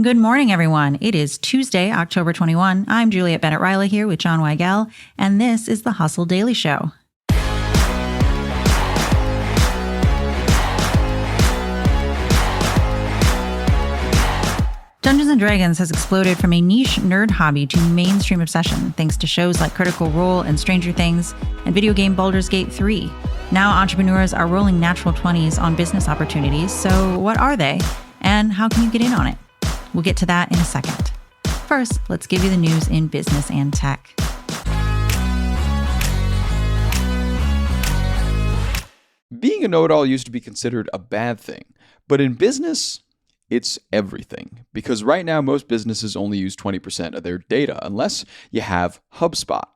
Good morning, everyone. It is Tuesday, October 21. I'm Juliet Bennett Riley here with John Weigell, and this is the Hustle Daily Show. Dungeons & Dragons has exploded from a niche nerd hobby to mainstream obsession, thanks to shows like Critical Role and Stranger Things, and video game Baldur's Gate 3. Now entrepreneurs are rolling natural 20s on business opportunities, so what are they? And how can you get in on it? We'll get to that in a second. First, let's give you the news in business and tech. Being a know-it-all used to be considered a bad thing, but in business, it's everything. Because right now, most businesses only use 20% of their data, unless you have Hubspot,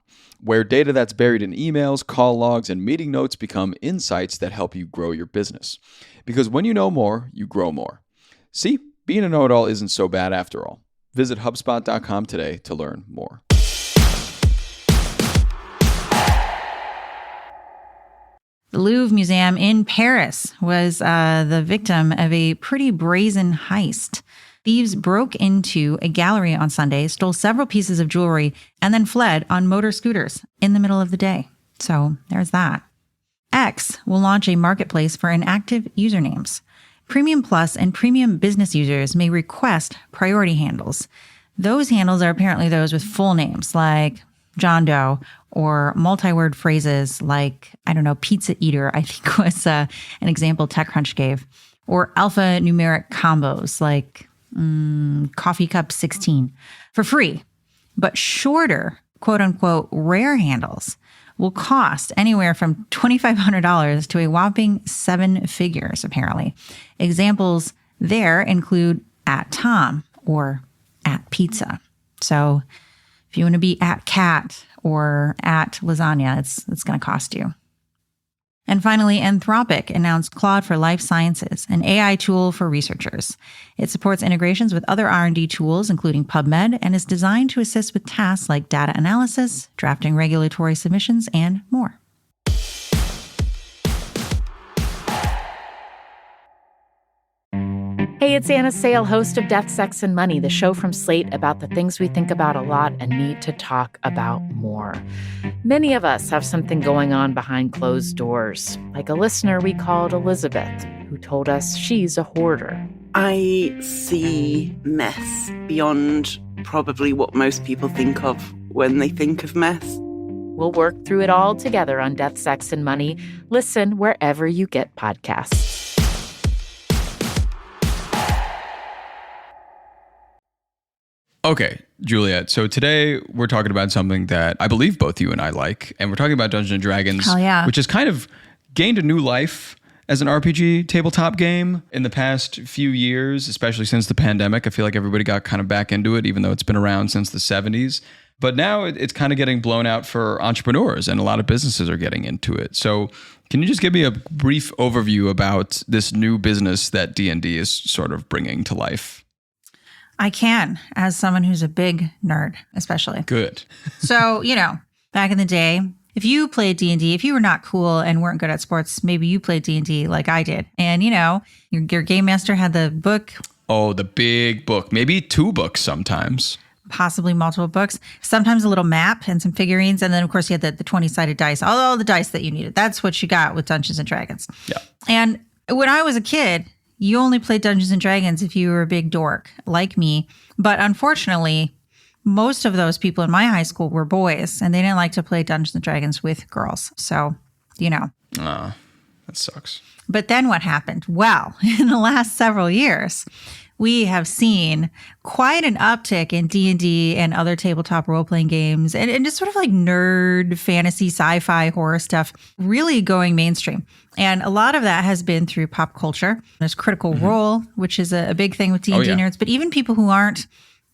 where data that's buried in emails, call logs, and meeting notes become insights that help you grow your business. Because when you know more, you grow more. See? Being a know-it-all isn't so bad after all. Visit HubSpot.com today to learn more. The Louvre Museum in Paris was the victim of a pretty brazen heist. Thieves broke into a gallery on Sunday, stole several pieces of jewelry, and then fled on motor scooters in the middle of the day. So there's that. X will launch a marketplace for inactive usernames. Premium Plus and Premium Business users may request priority handles. Those handles are apparently those with full names like John Doe or multi-word phrases like, Pizza Eater, I think was an example TechCrunch gave, or alphanumeric combos like Coffee Cup 16 for free. But shorter, quote unquote, rare handles will cost anywhere from $2,500 to a whopping 7 figures, apparently. Examples there include @Tom or @Pizza. So if you want to be @Cat or @Lasagna, it's going to cost you. And finally, Anthropic announced Claude for Life Sciences, an AI tool for researchers. It supports integrations with other R&D tools, including PubMed, and is designed to assist with tasks like data analysis, drafting regulatory submissions, and more. Hey, it's Anna Sale, host of Death, Sex, and Money, the show from Slate about the things we think about a lot and need to talk about more. Many of us have something going on behind closed doors, like a listener we called Elizabeth, who told us she's a hoarder. I see mess beyond probably what most people think of when they think of mess. We'll work through it all together on Death, Sex, and Money. Listen wherever you get podcasts. Okay, Juliet, so today we're talking about something that I believe both you and I like, and we're talking about Dungeons & Dragons, Hell yeah. which has kind of gained a new life as an RPG tabletop game in the past few years, especially since the pandemic. I feel like everybody got kind of back into it, even though it's been around since the 70s. But now it's kind of getting blown out for entrepreneurs, and a lot of businesses are getting into it. So can you just give me a brief overview about this new business that D&D is sort of bringing to life? I can, as someone who's a big nerd, especially. Good. So, back in the day, if you played D&D, if you were not cool and weren't good at sports, maybe you played D&D like I did. And, your game master had the book. Oh, the big book. Maybe 2 books sometimes. Possibly multiple books. Sometimes a little map and some figurines. And then, of course, you had the 20-sided dice. All the dice that you needed. That's what you got with Dungeons & Dragons. Yeah. And when I was a kid, you only played Dungeons & Dragons if you were a big dork, like me. But unfortunately, most of those people in my high school were boys, and they didn't like to play Dungeons & Dragons with girls. So, That sucks. But then what happened? Well, in the last several years, we have seen quite an uptick in D&D and other tabletop role-playing games and just sort of like nerd, fantasy, sci-fi, horror stuff really going mainstream. And a lot of that has been through pop culture. There's Critical Role, which is a big thing with D&D nerds. But even people who aren't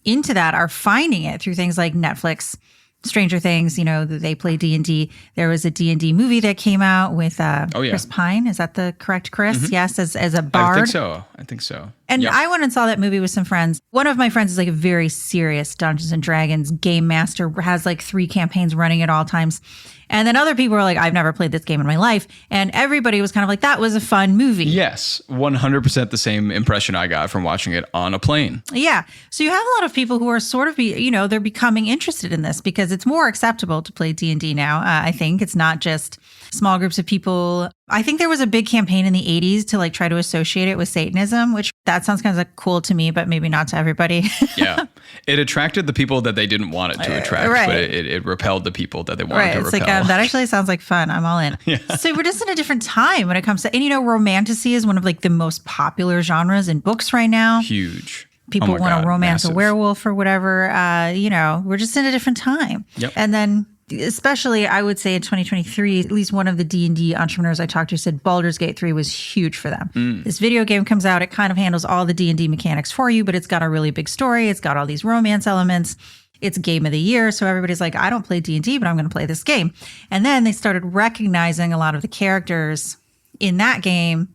into that are finding it through things like Netflix, Stranger Things, they play D&D. There was a D&D movie that came out with Chris Pine. Is that the correct Chris? Mm-hmm. Yes, as a bard. I think so. And yep. I went and saw that movie with some friends. One of my friends is like a very serious Dungeons & Dragons game master, has like 3 campaigns running at all times. And then other people were like, I've never played this game in my life. And everybody was kind of like, that was a fun movie. Yes, 100% the same impression I got from watching it on a plane. Yeah. So you have a lot of people who are sort of, they're becoming interested in this because it's more acceptable to play D&D now. I think it's not just small groups of people. I think there was a big campaign in the 80s to like try to associate it with Satanism, which that sounds kind of cool to me, but maybe not to everybody. Yeah. It attracted the people that they didn't want it to attract, right. But it repelled the people that they wanted to It's repel. like, that actually sounds like fun. I'm all in. Yeah. So we're just in a different time when it comes to, and romantasy is one of like the most popular genres in books right now. Huge. People want to romance massive. a werewolf or whatever. We're just in a different time. Yep. And then especially, I would say in 2023, at least one of the D&D entrepreneurs I talked to said Baldur's Gate 3 was huge for them. This video game comes out, it kind of handles all the D&D mechanics for you, but it's got a really big story. It's got all these romance elements. It's game of the year. So everybody's like, I don't play D&D, but I'm going to play this game. And then they started recognizing a lot of the characters in that game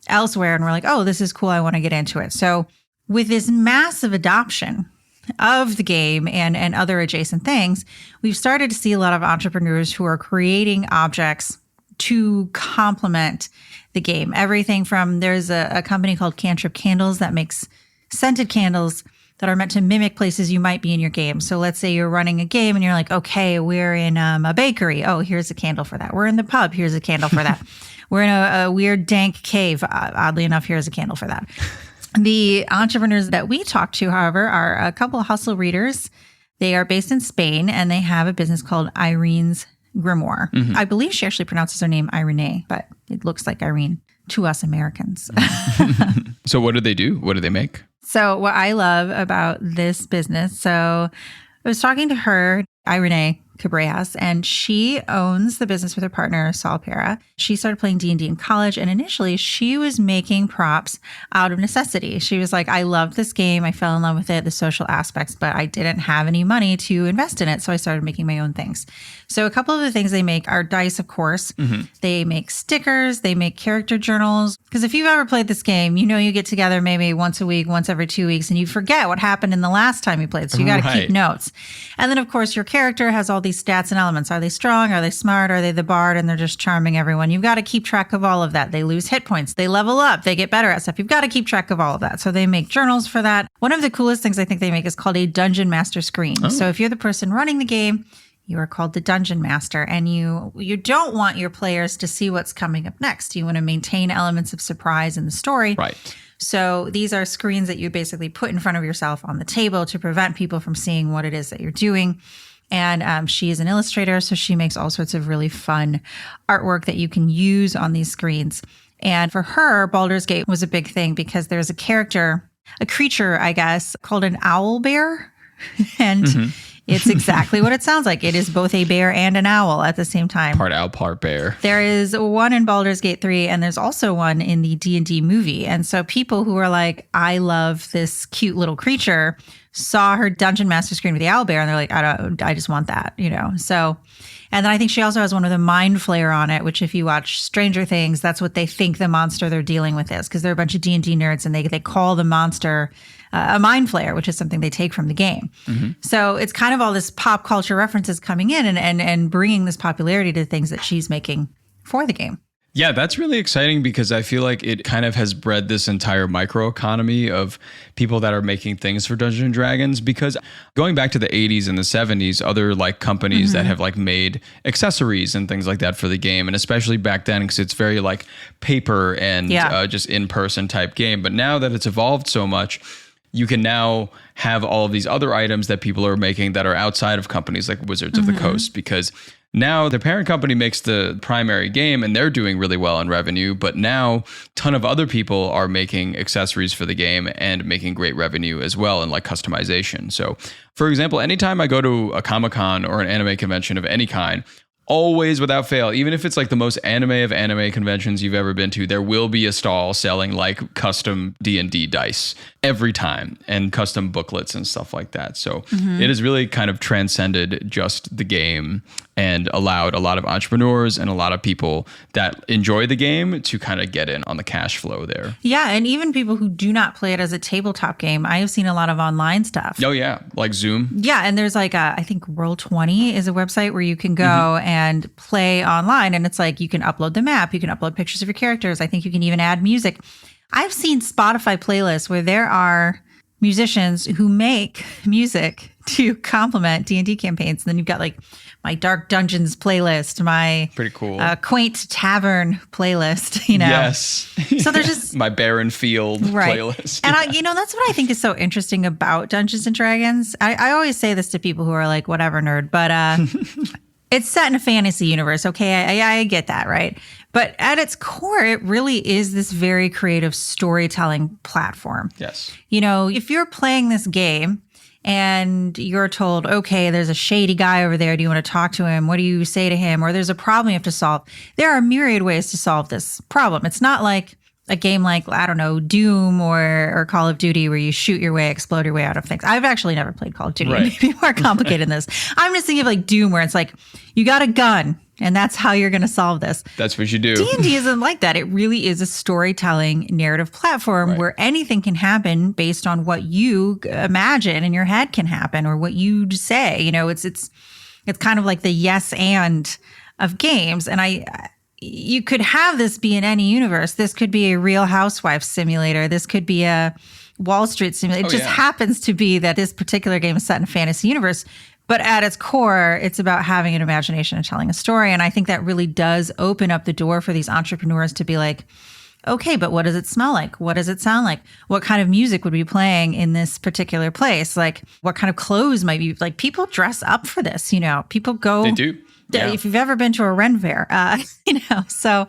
elsewhere. And we're like, oh, this is cool. I want to get into it. So with this massive adoption of the game and other adjacent things, we've started to see a lot of entrepreneurs who are creating objects to complement the game. Everything from, there's a company called Cantrip Candles that makes scented candles that are meant to mimic places you might be in your game. So let's say you're running a game and you're like, okay, we're in a bakery. Oh, here's a candle for that. We're in the pub. Here's a candle for that. We're in a weird dank cave. Oddly enough, here's a candle for that. The entrepreneurs that we talk to, however, are a couple of hustle readers. They are based in Spain and they have a business called Irene's Grimoire. Mm-hmm. I believe she actually pronounces her name Irene, but it looks like Irene to us Americans. So what do they do? What do they make? So what I love about this business, so I was talking to her, Irene Cabrejas, and she owns the business with her partner, Saul Pera. She started playing D&D in college, and initially she was making props out of necessity. She was like, I loved this game. I fell in love with it, the social aspects, but I didn't have any money to invest in it, so I started making my own things. So a couple of the things they make are dice, of course. Mm-hmm. They make stickers. They make character journals. Because if you've ever played this game, you get together maybe once a week, once every 2 weeks, and you forget what happened in the last time you played. So you got to keep notes. And then, of course, your character has all these stats and elements. Are they strong? Are they smart? Are they the bard? And they're just charming everyone. You've got to keep track of all of that. They lose hit points. They level up. They get better at stuff. You've got to keep track of all of that. So they make journals for that. One of the coolest things I think they make is called a Dungeon Master screen. Oh. So if you're the person running the game, you are called the Dungeon Master, and you don't want your players to see what's coming up next. You want to maintain elements of surprise in the story. Right. So these are screens that you basically put in front of yourself on the table to prevent people from seeing what it is that you're doing. And she is an illustrator, so she makes all sorts of really fun artwork that you can use on these screens. And for her, Baldur's Gate was a big thing because there's a creature, I guess, called an owl bear. And it's exactly what it sounds like. It is both a bear and an owl at the same time. Part owl, part bear. There is one in Baldur's Gate 3, and there's also one in the D&D movie. And so people who are like, I love this cute little creature, saw her Dungeon Master screen with the owl bear, and they're like, I just want that, So, and then I think she also has one with a mind flayer on it, which if you watch Stranger Things, that's what they think the monster they're dealing with is, because they're a bunch of D&D nerds, and they call the monster a mind flayer, which is something they take from the game. Mm-hmm. So it's kind of all this pop culture references coming in and bringing this popularity to things that she's making for the game. Yeah, that's really exciting because I feel like it kind of has bred this entire microeconomy of people that are making things for Dungeons and Dragons. Because going back to the 80s and the 70s, other like companies that have like made accessories and things like that for the game, and especially back then because it's very like paper and just in-person type game. But now that it's evolved so much, you can now have all of these other items that people are making that are outside of companies like Wizards of the Coast, because now the parent company makes the primary game and they're doing really well in revenue, but now a ton of other people are making accessories for the game and making great revenue as well, and like customization. So for example, anytime I go to a Comic-Con or an anime convention of any kind, always without fail, even if it's like the most anime of anime conventions you've ever been to, there will be a stall selling like custom D&D dice every time and custom booklets and stuff like that. So it has really kind of transcended just the game and allowed a lot of entrepreneurs and a lot of people that enjoy the game to kind of get in on the cash flow there. Yeah, and even people who do not play it as a tabletop game. I have seen a lot of online stuff. Oh, yeah. Like Zoom. Yeah, and there's like I think Roll20 is a website where you can go and play online. And it's like you can upload the map, you can upload pictures of your characters. I think you can even add music. I've seen Spotify playlists where there are musicians who make music to complement D&D campaigns. And then you've got like my Dark Dungeons playlist, my pretty cool Quaint Tavern playlist, you know. Yes. So there's just my Barren Field playlist. And that's what I think is so interesting about Dungeons and Dragons. I always say this to people who are like, whatever, nerd, but it's set in a fantasy universe. Okay, I get that, right? But at its core, it really is this very creative storytelling platform. Yes. You know, if you're playing this game and you're told, okay, there's a shady guy over there. Do you want to talk to him? What do you say to him? Or there's a problem you have to solve. There are myriad ways to solve this problem. It's not like a game like, I don't know, Doom or Call of Duty where you shoot your way, explode your way out of things. I've actually never played Call of Duty. Right. It may be more complicated than this. I'm just thinking of like Doom where it's like, you got a gun and that's how you're going to solve this. That's what you do. D&D isn't like that. It really is a storytelling narrative platform where anything can happen based on what you imagine in your head can happen or what you say. You know, it's kind of like the yes and of games. And you could have this be in any universe. This could be a Real Housewives simulator. This could be a Wall Street simulator. It just happens to be that this particular game is set in a fantasy universe. But at its core, it's about having an imagination and telling a story. And I think that really does open up the door for these entrepreneurs to be like, okay, but what does it smell like? What does it sound like? What kind of music would be playing in this particular place? Like, what kind of clothes might be, like, people dress up for this, you know, people go. They do. Yeah. If you've ever been to a Ren Fair, you know, so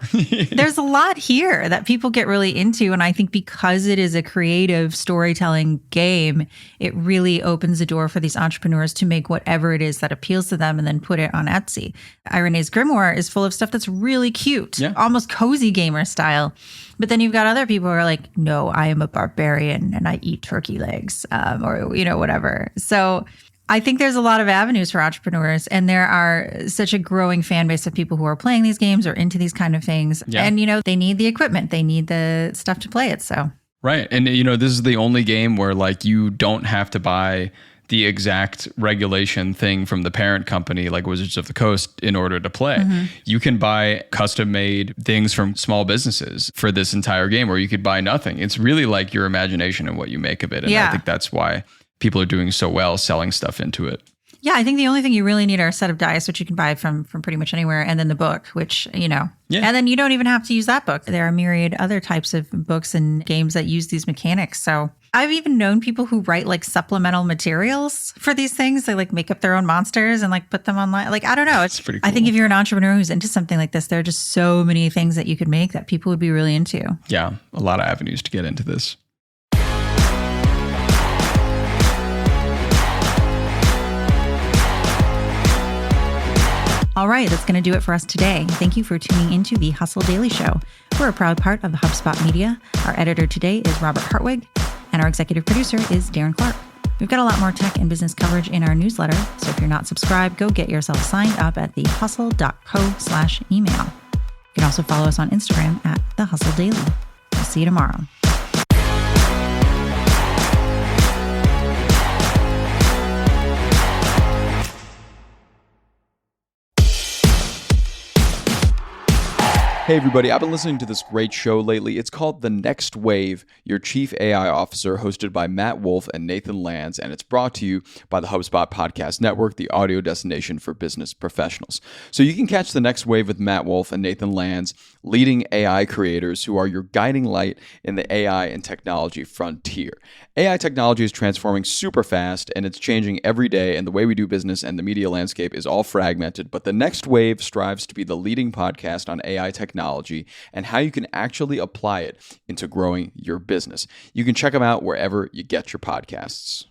there's a lot here that people get really into. And I think because it is a creative storytelling game, it really opens the door for these entrepreneurs to make whatever it is that appeals to them and then put it on Etsy. Irene's Grimoire is full of stuff that's really cute, almost cozy gamer style. But then you've got other people who are like, no, I am a barbarian and I eat turkey legs or, you know, whatever. So I think there's a lot of avenues for entrepreneurs, and there are such a growing fan base of people who are playing these games or into these kind of things. Yeah. And, you know, they need the equipment. They need the stuff to play it. So. Right. And, you know, this is the only game where like you don't have to buy the exact regulation thing from the parent company like Wizards of the Coast in order to play. Mm-hmm. You can buy custom made things from small businesses for this entire game, or you could buy nothing. It's really like your imagination and what you make of it. And I think that's why people are doing so well selling stuff into it. Yeah, I think the only thing you really need are a set of dice, which you can buy from pretty much anywhere, and then the book, which, you know, and then you don't even have to use that book. There are myriad other types of books and games that use these mechanics. So I've even known people who write like supplemental materials for these things. They like make up their own monsters and like put them online. Like, I don't know. It's pretty cool. I think if you're an entrepreneur who's into something like this, there are just so many things that you could make that people would be really into. Yeah, a lot of avenues to get into this. All right, that's going to do it for us today. Thank you for tuning into the Hustle Daily Show. We're a proud part of the Hubspot Media. Our editor today is Robert Hartwig, and our executive producer is Darren Clarke. We've got a lot more tech and business coverage in our newsletter, so if you're not subscribed, go get yourself signed up at thehustle.co/email. You can also follow us on Instagram at The Hustle Daily. We'll see you tomorrow. Hey everybody, I've been listening to this great show lately. It's called The Next Wave, Your Chief AI Officer, hosted by Matt Wolf and Nathan Lands, and it's brought to you by the Hubspot Podcast Network, the audio destination for business professionals. So you can catch The Next Wave with Matt Wolf and Nathan Lands, leading AI creators who are your guiding light in the AI and technology frontier. AI technology is transforming super fast, and it's changing every day, and the way we do business and the media landscape is all fragmented, but The Next Wave strives to be the leading podcast on AI technology and how you can actually apply it into growing your business. You can check them out wherever you get your podcasts.